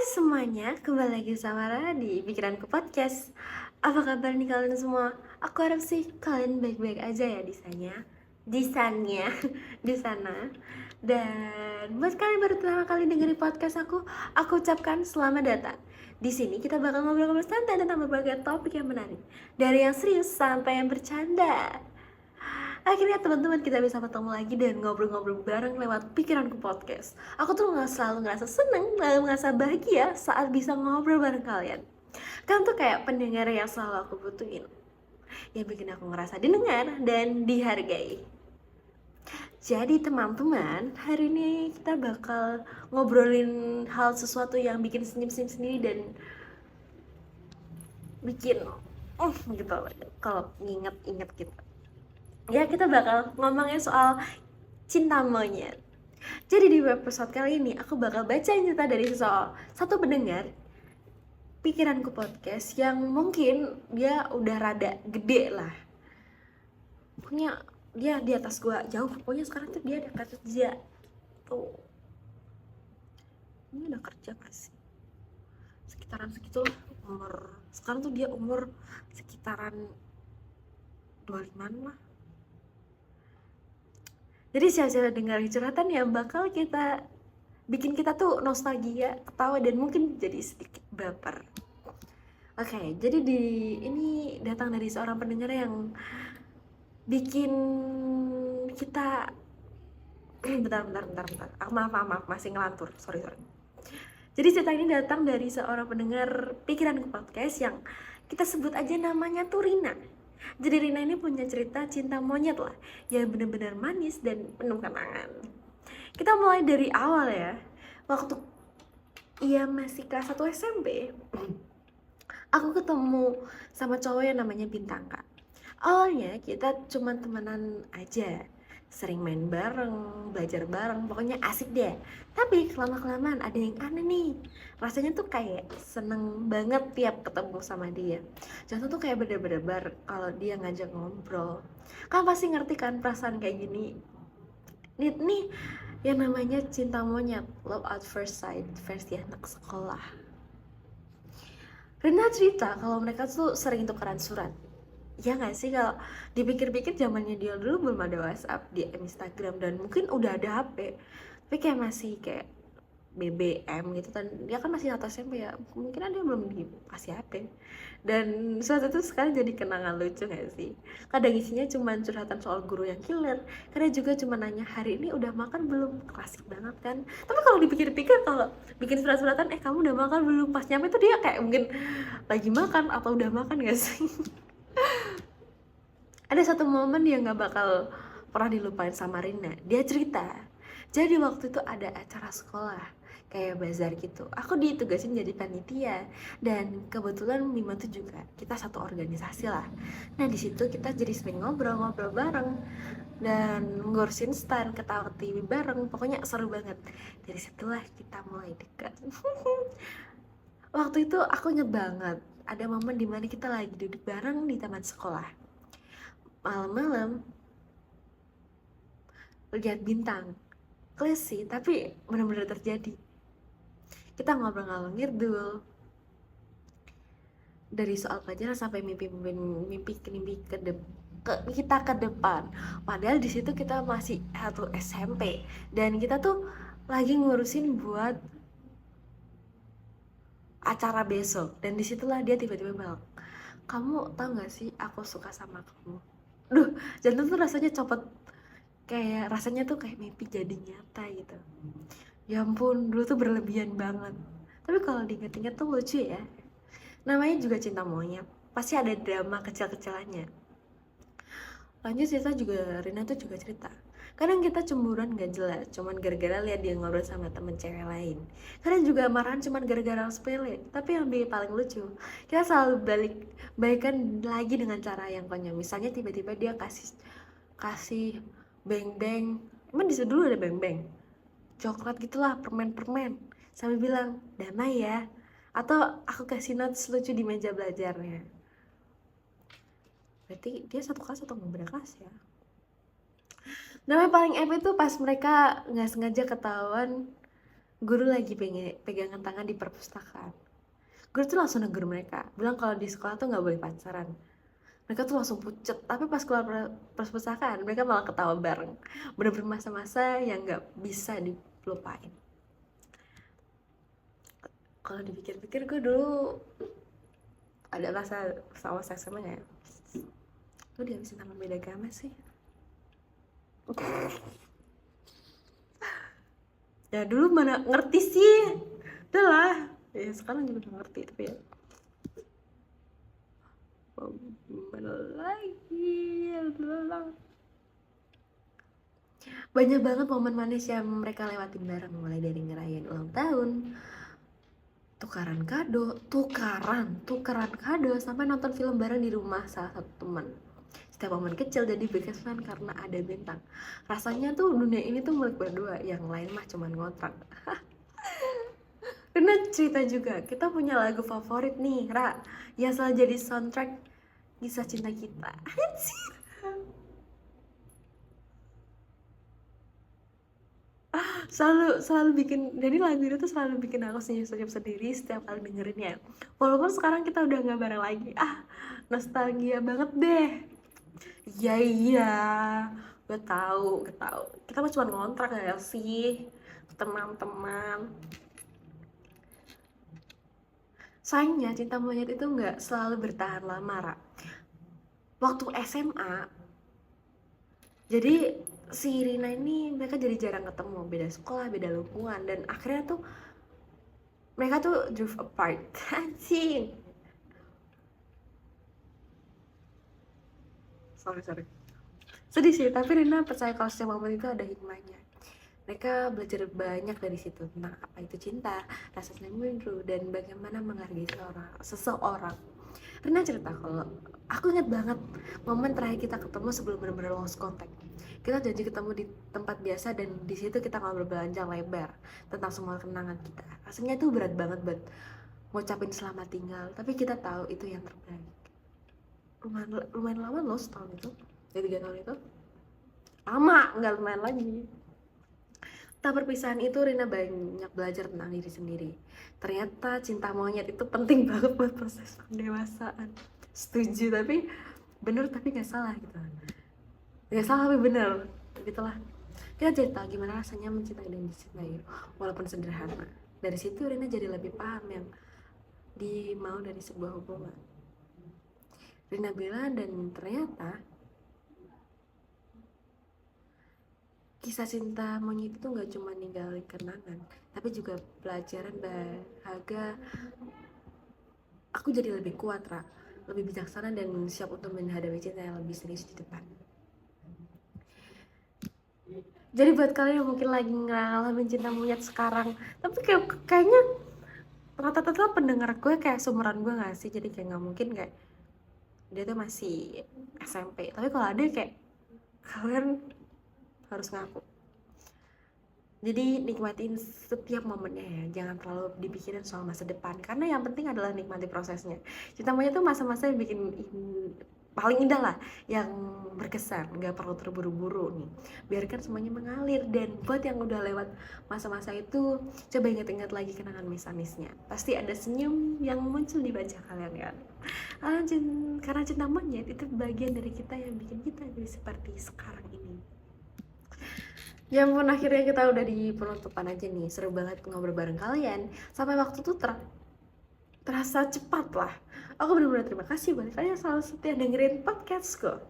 Semuanya, kembali lagi sama Rara di Pikiranku Podcast. Apa kabar nih kalian semua? Aku harap sih kalian baik-baik aja ya di sana. Di sana, di sana. Dan buat kalian baru pertama kali dengerin podcast aku ucapkan selamat datang. Di sini kita bakal ngobrol-ngobrol santai tentang berbagai topik yang menarik, dari yang serius sampai yang bercanda. Akhirnya teman-teman kita bisa ketemu lagi dan ngobrol-ngobrol bareng lewat Pikiranku Podcast. Aku tuh selalu ngerasa seneng, lalu ngerasa bahagia saat bisa ngobrol bareng kalian. Kalian tuh kayak pendengar yang selalu aku butuhin, yang bikin aku ngerasa didengar dan dihargai. Jadi teman-teman, hari ini kita bakal ngobrolin hal sesuatu yang bikin senyum-senyum sendiri dan bikin gitu kalau nginget-inget gitu. Ya, kita bakal ngomongin soal cinta monyet. Jadi di episode kali ini aku bakal bacain cerita dari satu pendengar Pikiranku Podcast yang mungkin dia udah rada gede lah. Pokoknya dia di atas gua jauh. Pokoknya sekarang tuh dia udah kerja tuh. Ini udah kerja gak sih? Sekitaran segitu lah umur. Sekarang tuh dia umur sekitaran 25-an lah. Jadi siapa-siapa dengar curhatan yang bakal bikin kita tuh nostalgia, ketawa, dan mungkin jadi sedikit baper. Oke, jadi ini datang dari seorang pendengar yang bikin kita bentar. Maaf, masih ngelantur. Sorry. Jadi cerita ini datang dari seorang pendengar Pikiranku Podcast yang kita sebut aja namanya tuh Rina. Jadi Rina ini punya cerita cinta monyet lah, yang benar-benar manis dan penuh kenangan. Kita mulai dari awal ya. Waktu ia masih kelas 1 SMP, aku ketemu sama cowok yang namanya Bintang Kak. Awalnya kita cuma temenan aja, sering main bareng, belajar bareng, pokoknya asik deh. Tapi lama-kelamaan ada yang aneh nih. Rasanya tuh kayak seneng banget tiap ketemu sama dia. Contoh tuh kayak bener-bener kalau dia ngajak ngobrol. Kalian pasti ngerti kan perasaan kayak gini. Nih yang namanya cinta monyet, love at first sight, versi anak sekolah. Rena cerita kalau mereka tuh sering tukeran surat. Ya nggak sih, kalau dipikir-pikir zamannya dia dulu belum ada WhatsApp, di Instagram, dan mungkin udah ada HP, tapi kayak masih kayak BBM gitu. Dan dia kan masih atas SMP ya, mungkin ada yang belum dikasih HP. Dan suatu itu sekarang jadi kenangan lucu gak sih? Kadang isinya cuma curhatan soal guru yang killer, kadang juga cuma nanya hari ini udah makan belum. Klasik banget kan. Tapi kalau dipikir-pikir, kalau bikin surat-suratan kamu udah makan belum, pas nyampe tuh dia kayak mungkin lagi makan atau udah makan gak sih? Ada satu momen yang gak bakal pernah dilupain sama Rina. Dia cerita, jadi waktu itu ada acara sekolah, kayak bazar gitu. Aku ditugasin jadi panitia, dan kebetulan Mima tuh juga kita satu organisasi lah. Nah di situ kita jadi sering ngobrol-ngobrol bareng dan ngurusin stand, ketawa TV bareng. Pokoknya seru banget. Dari situlah kita mulai dekat. Waktu itu aku inget banget ada momen dimana kita lagi duduk bareng di taman sekolah. Malam-malam lihat bintang. Klise tapi benar-benar terjadi. Kita ngobrol ngalor ngidul dari soal pelajaran sampai mimpi kita ke depan. Padahal di situ kita masih satu SMP dan kita tuh lagi ngurusin buat acara besok. Dan disitulah dia tiba-tiba bilang, kamu tau gak sih aku suka sama kamu. Duh, jantung tuh rasanya copot. Kayak rasanya tuh kayak mimpi jadi nyata gitu. Ya ampun, dulu tuh berlebihan banget. Tapi kalau diinget-inget tuh lucu ya. Namanya juga cinta monyet, pasti ada drama kecil-kecilannya. Lanjut cerita juga, Rina tuh juga cerita, kadang kita cemburuan gak jelas cuman gara-gara lihat dia ngobrol sama temen cewek lain. Kadang juga marahan cuman gara-gara sepele. Tapi yang paling lucu, kita selalu balikan lagi dengan cara yang konyol. Misalnya tiba-tiba dia kasih beng-beng, emang di dulu ada beng-beng, coklat gitulah, permen-permen, sambil bilang damai ya. Atau aku kasih notes lucu di meja belajarnya. Berarti dia satu kelas atau nggak beda kelas ya. Namanya paling epic tuh pas mereka nggak sengaja ketahuan guru lagi pegangan tangan di perpustakaan. Guru tuh langsung negur mereka, bilang kalau di sekolah tuh nggak boleh pacaran. Mereka tuh langsung pucet, tapi pas keluar perpustakaan mereka malah ketawa bareng. Bener-bener masa-masa yang nggak bisa dilupain. Kalau dipikir-pikir gue dulu ada rasa sama seks sama ya. Lu dihabisin sama beda agama sih. Ya dulu mana ngerti sih. Udah lah. Ya sekarang juga udah ngerti tapi ya. Mana lagi. Banyak banget momen manis yang mereka lewatin bareng, mulai dari ngerayain ulang tahun, tukaran kado, sampai nonton film bareng di rumah salah satu teman. Setiap momen kecil jadi berkesan karena ada bintang. Rasanya tuh dunia ini tuh milik berdua, yang lain mah cuman ngontrak. Karena cerita juga, kita punya lagu favorit nih, Ra, yang selalu jadi soundtrack kisah cinta kita. selalu bikin, jadi lagu itu tuh selalu bikin aku senyum-senyum sendiri setiap kali dengerinnya. Walaupun sekarang kita udah nggak bareng lagi, nostalgia banget deh. Iya, gue tahu kita mah cuma ngontrak ya sih, teman-teman. Sayangnya cinta monyet itu nggak selalu bertahan lama, Ra. Waktu SMA, jadi si Rina ini mereka jadi jarang ketemu, beda sekolah, beda lingkungan, dan akhirnya tuh mereka tuh drift apart. Anjing. Sorry. Sedih sih, tapi Rina percaya kalau setiap momen itu ada hikmahnya. Mereka belajar banyak dari situ tentang apa itu cinta, rasa cemburu, dan bagaimana menghargai seseorang. Rina cerita kalau aku ingat banget momen terakhir kita ketemu sebelum benar-benar lost contact. Kita janji ketemu di tempat biasa dan di situ kita ngobrol berpanjang lebar tentang semua kenangan kita. Rasanya tuh berat banget buat ngucapin selamat tinggal, tapi kita tahu itu yang terbaik. Lumayan lama loh setahun itu, dari 3 tahun itu. Lama, nggak lumayan lagi. Tak perpisahan itu Rina banyak belajar tentang diri sendiri. Ternyata cinta monyet itu penting banget buat proses pendewasaan. Setuju, tapi bener tapi nggak salah gitu. Nggak salah tapi bener, gitulah. Kita jadi tahu gimana rasanya mencintai dan dicintai, walaupun sederhana. Dari situ Rina jadi lebih paham yang dimau dari sebuah hubungan. Rina bilang, dan ternyata kisah cinta monyet itu nggak cuma ninggalin kenangan, tapi juga pelajaran berharga. Aku jadi lebih kuat, Ra, lebih bijaksana dan siap untuk menghadapi cinta yang lebih serius di depan. Jadi buat kalian yang mungkin lagi ngalamin cinta monyet sekarang, tapi kayaknya rata-rata pendengar gue kayak seumuran gue nggak sih, jadi kayak nggak mungkin kayak dia tuh masih SMP. Tapi kalau ada kayak kalian harus ngaku. Jadi nikmatin setiap momennya ya, jangan terlalu dipikirin soal masa depan, karena yang penting adalah nikmati prosesnya. Cinta monyet tuh masa-masa yang bikin paling indah lah, yang berkesan, nggak perlu terburu-buru nih. Biarkan semuanya mengalir, dan buat yang udah lewat masa-masa itu, coba ingat-ingat lagi kenangan manis-manisnya. Pasti ada senyum yang muncul di wajah kalian kan. Karena cinta monyet itu bagian dari kita yang bikin kita jadi seperti sekarang ini. Ya ampun, akhirnya kita udah di penutupan aja nih. Seru banget ngobrol bareng kalian. Sampai waktu tuh terasa cepat lah. Aku benar-benar terima kasih buat kalian yang selalu setia dengerin podcastku.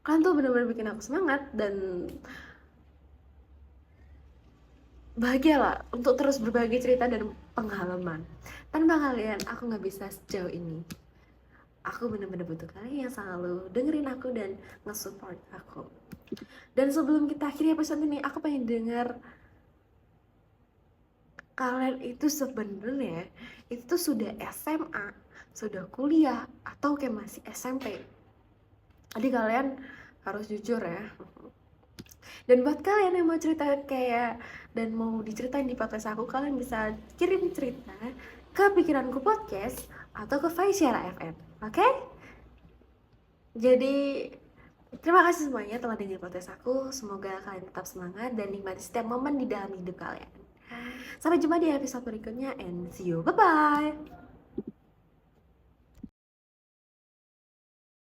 Kalian tuh benar-benar bikin aku semangat dan bahagia lah untuk terus berbagi cerita dan pengalaman. Tanpa kalian, aku gak bisa sejauh ini. Aku benar-benar butuh kalian yang selalu dengerin aku dan nge-support aku. Dan sebelum kita akhiri episode ini, aku pengen dengar kalian itu sebenarnya itu sudah SMA, sudah kuliah, atau kayak masih SMP. Jadi kalian harus jujur ya. Dan buat kalian yang mau cerita kayak dan mau diceritain di podcast aku, kalian bisa kirim cerita ke Pikiranku Podcast atau ke Faisyara FM. Oke? Jadi terima kasih semuanya telah dengerin podcast aku. Semoga kalian tetap semangat dan nikmati setiap momen di dalam hidup kalian. Sampai jumpa di episode berikutnya and see you, bye bye.